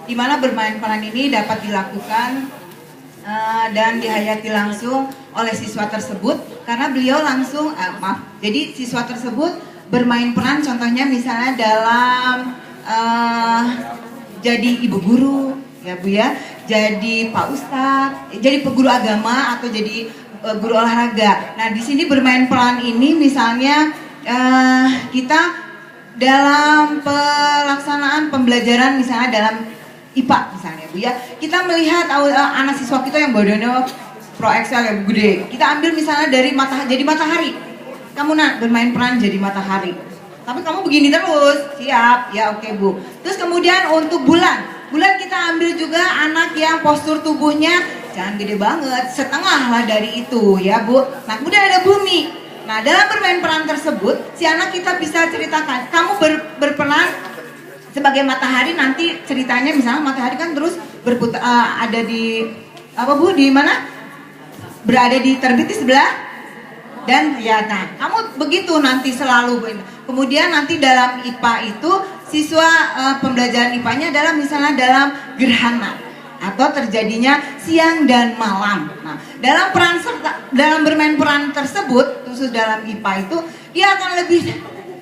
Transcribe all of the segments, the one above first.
di mana bermain peran ini dapat dilakukan dan dihayati langsung oleh siswa tersebut karena beliau langsung jadi siswa tersebut bermain peran contohnya misalnya dalam jadi ibu guru ya Bu ya, jadi Pak Ustadz, jadi guru agama atau jadi guru olahraga. Nah di sini bermain peran ini misalnya kita dalam pelaksanaan pembelajaran misalnya dalam IPA misalnya Bu ya, kita melihat anak siswa kita yang badannya pro Excel yang gede, kita ambil misalnya dari jadi matahari, kamu bermain peran jadi matahari, tapi kamu begini terus, siap ya, oke Bu. Terus kemudian untuk bulan kita ambil juga anak yang postur tubuhnya jangan gede banget, setengah lah dari itu ya Bu. Nah kemudian ada bumi. Nah dalam bermain peran tersebut si anak kita bisa ceritakan, kamu berperan sebagai matahari, nanti ceritanya misalnya matahari kan terus berputar ada di apa Bu, di mana? Berada di terbit di sebelah dan ya, nah kamu begitu nanti selalu. Kemudian nanti dalam IPA itu siswa pembelajaran IPA-nya adalah misalnya dalam gerhana atau terjadinya siang dan malam. Nah, dalam bermain peran tersebut khusus dalam IPA itu dia akan lebih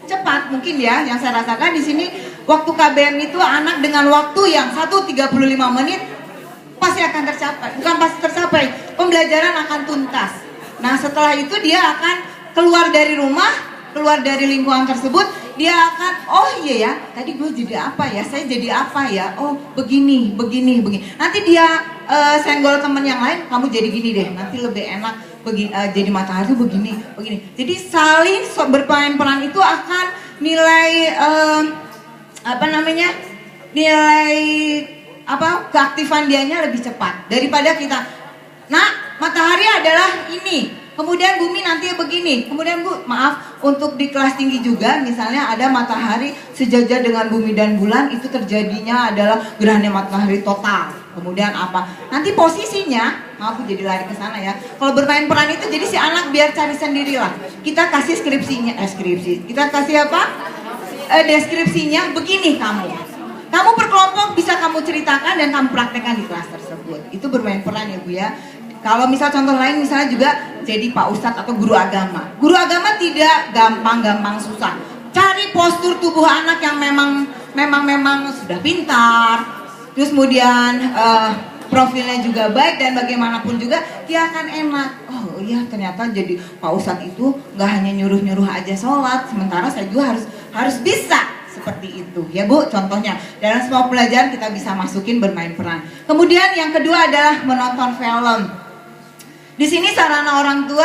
cepat mungkin ya, yang saya rasakan di sini waktu KBM itu anak dengan waktu yang 1:35 menit pasti akan tercapai, bukan pasti tercapai, pembelajaran akan tuntas. Nah setelah itu dia akan keluar dari rumah, keluar dari lingkungan tersebut, dia akan, oh iya ya, tadi gue jadi apa ya, saya jadi apa ya, oh begini. Nanti dia senggol temen yang lain, kamu jadi gini deh, nanti lebih enak, jadi matahari begini. Jadi saling bermain peran itu akan nilai keaktifan dianya lebih cepat daripada kita. Nah, matahari adalah ini, kemudian bumi nanti begini, kemudian Bu, maaf untuk di kelas tinggi juga misalnya ada matahari sejajar dengan bumi dan bulan, itu terjadinya adalah gerhana matahari total. Kemudian apa? Nanti posisinya, maaf jadi lari ke sana ya. Kalau bermain peran itu jadi si anak biar cari sendiri lah. Kita kasih kita kasih apa? Deskripsinya begini kamu per kelompok bisa kamu ceritakan dan kamu praktekkan di kelas tersebut. Itu bermain peran ya Bu ya. Kalau misal contoh lain misalnya juga jadi Pak Ustadz atau guru agama. Guru agama tidak gampang susah. Cari postur tubuh anak yang memang sudah pintar. Terus kemudian profilnya juga baik dan bagaimanapun juga dia akan enak. Oh iya ternyata jadi Pak Ustadz itu nggak hanya nyuruh aja sholat, sementara saya juga harus bisa seperti itu ya Bu. Contohnya dalam semua pelajaran kita bisa masukin bermain peran. Kemudian yang kedua adalah menonton film. Di sini sarana orang tua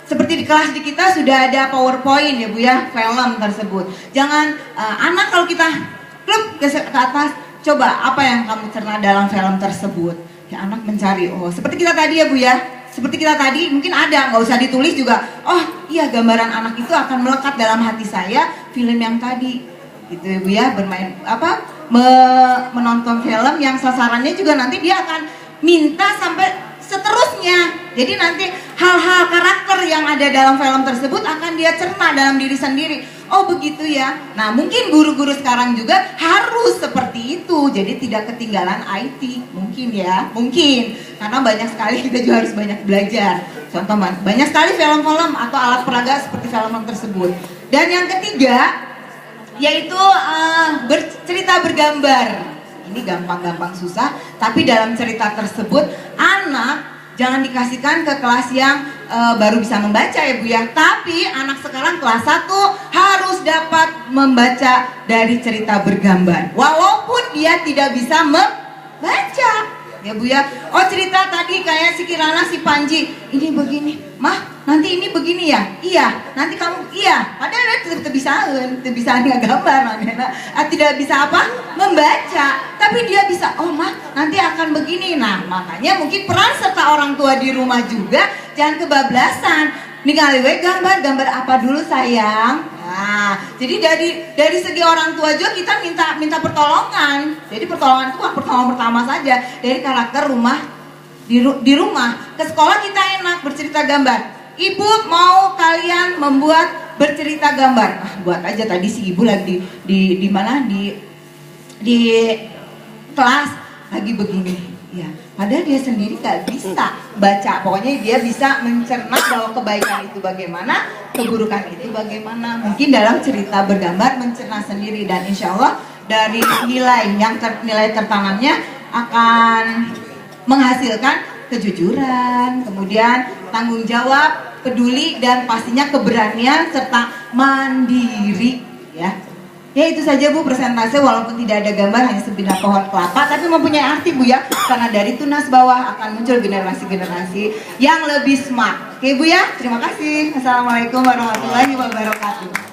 seperti di kelas di kita sudah ada PowerPoint ya Bu ya, film tersebut. Jangan anak kalau kita klub ke atas, coba apa yang kamu cerna dalam film tersebut. Ya anak mencari, oh seperti kita tadi ya Bu ya. Seperti kita tadi mungkin ada, nggak usah ditulis juga. Oh iya gambaran anak itu akan melekat dalam hati saya film yang tadi. Gitu ya Bu ya, bermain menonton film yang sasarannya juga nanti dia akan minta sampai seterusnya. Jadi nanti hal-hal karakter yang ada dalam film tersebut akan dia cerna dalam diri sendiri. Oh begitu ya. Nah mungkin guru-guru sekarang juga harus seperti itu. Jadi tidak ketinggalan IT. Mungkin ya, mungkin. Karena banyak sekali kita juga harus banyak belajar. Contoh banyak sekali film-film atau alat peraga seperti film tersebut. Dan yang ketiga yaitu cerita bergambar. Ini gampang-gampang susah, tapi dalam cerita tersebut anak jangan dikasihkan ke kelas yang baru bisa membaca ya Bu ya. Tapi anak sekarang kelas 1 harus dapat membaca dari cerita bergambar. Walaupun dia tidak bisa membaca ya Bu ya. Oh cerita tadi kayak si Kirana, si Panji, ini begini, Mah nanti ini begini ya, iya, nanti kamu iya, padahal tidak bisa nggak gambar, tidak bisa apa membaca, tapi dia bisa, oh Mah nanti akan begini. Nah makanya mungkin peran serta orang tua di rumah juga jangan kebablasan. Nih kali gambar apa dulu sayang. Nah, jadi dari segi orang tua juga kita minta pertolongan. Jadi pertolongan itu pertolongan pertama saja dari karakter rumah di rumah. Ke sekolah kita enak bercerita gambar. Ibu mau kalian membuat bercerita gambar. Buat aja tadi si ibu lagi di mana di kelas lagi begini, ya. Padahal dia sendiri gak bisa baca. Pokoknya dia bisa mencerna bahwa kebaikan itu bagaimana, keburukan itu bagaimana. Mungkin dalam cerita bergambar mencerna sendiri, dan insya Allah dari nilai yang nilai tertanamnya akan menghasilkan kejujuran, kemudian tanggung jawab, peduli, dan pastinya keberanian serta mandiri, ya. Ya itu saja Bu presentase, walaupun tidak ada gambar, hanya sebidang pohon kelapa, tapi mempunyai arti Bu ya, karena dari tunas bawah akan muncul generasi-generasi yang lebih smart. Oke Bu ya, terima kasih. Assalamualaikum warahmatullahi wabarakatuh.